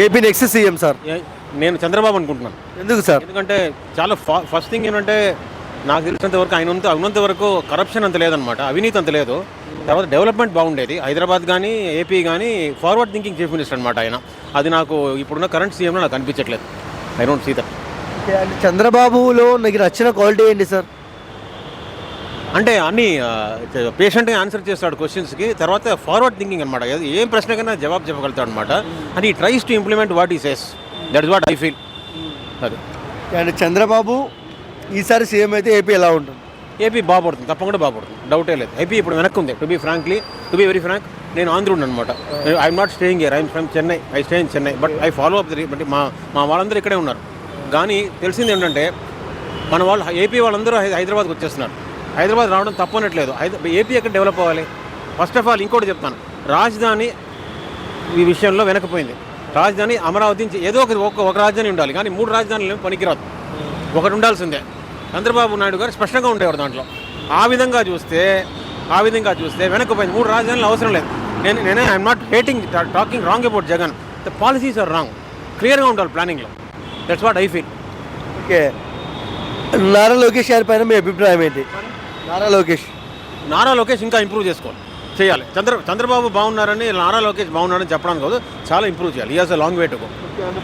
AP next CM sir? నేను చంద్రబాబు అనుకుంటున్నాను. ఎందుకు సార్? ఎందుకంటే చాలా ఫస్ట్ థింగ్ ఏంటంటే నాకు తెలిసినంత వరకు ఆయన ఉన్నంత వరకు కరప్షన్ అంత లేదనమాట, అవినీతి అంత లేదు. తర్వాత డెవలప్మెంట్ బాగుండేది. హైదరాబాద్ కానీ ఏపీ కానీ ఫార్వర్డ్ థింకింగ్ చీఫ్ మినిస్టర్ అనమాట ఆయన. అది నాకు ఇప్పుడున్న కరెంట్ సీఎంలో నాకు అనిపించట్లేదు. I don't see that. చంద్రబాబులో నాకు నచ్చిన క్వాలిటీ ఏంటి సార్? అంటే అన్ని పేషెంట్గా ఆన్సర్ చేస్తాడు క్వశ్చన్స్కి. తర్వాత ఫార్వర్డ్ థింకింగ్ అనమాట, ఏం ప్రశ్నకైనా జవాబు చెప్పగలుగుతాడు అనమాట. అండ్ ఈ ట్రైస్ టు ఇంప్లిమెంట్ వాట్ ఈ says. That is what I feel. అది అండ్ చంద్రబాబు ఈసారి సీఎం అయితే ఏపీ ఎలా ఉంటుంది? ఏపీ బాగుపడుతుంది, తప్పకుండా బాగుపడుతుంది, డౌటే లేదు. ఏపీ ఇప్పుడు వెనక్కి ఉంది. టు బీ వెరీ ఫ్రాంక్, నేను ఆంధ్రుడు అనమాట. I'm not staying here, I'm from Chennai. I stay in Chennai, but I follow up but మా వాళ్ళందరూ ఇక్కడే ఉన్నారు. కానీ తెలిసింది ఏంటంటే మన వాళ్ళు ఏపీ వాళ్ళందరూ హైదరాబాద్కి వచ్చేస్తున్నారు. హైదరాబాద్ రావడం తప్పనట్లేదు. ఏపీ ఎక్కడ డెవలప్ అవ్వాలి? ఫస్ట్ ఆఫ్ ఆల్ ఇంకోటి చెప్తాను, రాజధాని ఈ విషయంలో వెనకపోయింది. రాజధాని అమరావతి నుంచి ఏదో ఒక రాజధాని ఉండాలి, కానీ 3 రాజధానులు పనికిరాదు, ఒకటి ఉండాల్సిందే. చంద్రబాబు నాయుడు గారు స్పష్టంగా ఉండేవారు దాంట్లో. ఆ విధంగా చూస్తే వెనకపోయింది. 3 రాజధానులు అవసరం లేదు. నేనే I'm not talking wrong about Jagan. The policies are wrong. క్లియర్గా ఉండాలి ప్లానింగ్లో. That's what I feel. Okay, Nara Lokesh గారి పైన మీ అభిప్రాయం ఏంటి? నారా లోకేష్ ఇంకా ఇంప్రూవ్ చేయాలి. చంద్రబాబు బాగున్నారని నారా లోకేష్ బాగున్నారని చెప్పడానికి కాదు, చాలా ఇంప్రూవ్ చేయాలి. He has a long way to go.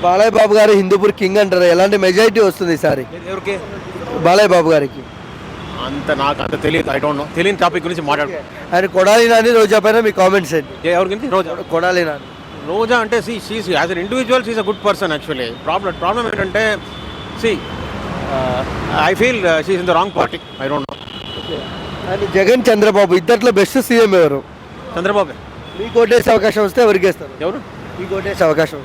Balayya Babu గారు హిందూపూర్ కింగ్ అంటారు, ఎలాంటి మెజారిటీ వస్తుంది ఈసారి ఎవరికి? బాలయ్య బాబు గారికి. నాకు అంత తెలియదు. I don't no. తెలియని టాపిక్ గురించి మాట్లాడు. ఆయన కొడాలి నాని రోజా పైన మీ కామెంట్స్ ఏంటి? ఎవరి గురించి? కొడాలి నాని. రోజా అంటే she's as an individual she's a good person actually. Problem ఏంటంటే I feel she's in the wrong party. I don't know. And Jagan Chandrababu ఇద్దట్లో బెస్ట్ సీఎం ఎవరు? చంద్రబాబు. మీకు ఓటేసే అవకాశం వస్తే ఎవరికి వేస్తారు? ఎవరు మీకు ఓటేసే అవకాశం?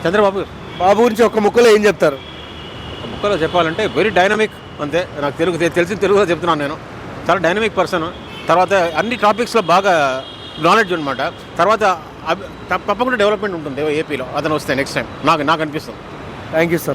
చంద్రబాబు. బాబు గురించి ఒక ముక్కలో ఏం చెప్తారు? ఒక ముక్కలో చెప్పాలంటే వెరీ డైనమిక్, అంతే. నాకు తెలిసిన తెలుగులో చెప్తున్నాను నేను. చాలా డైనమిక్ పర్సన్. తర్వాత అన్ని టాపిక్స్లో బాగా నాలెడ్జ్ అనమాట. తర్వాత తప్పకుండా డెవలప్మెంట్ ఉంటుంది ఏపీలో అతను వస్తే నెక్స్ట్ టైం. నాకు అనిపిస్తుంది. Thank you sir.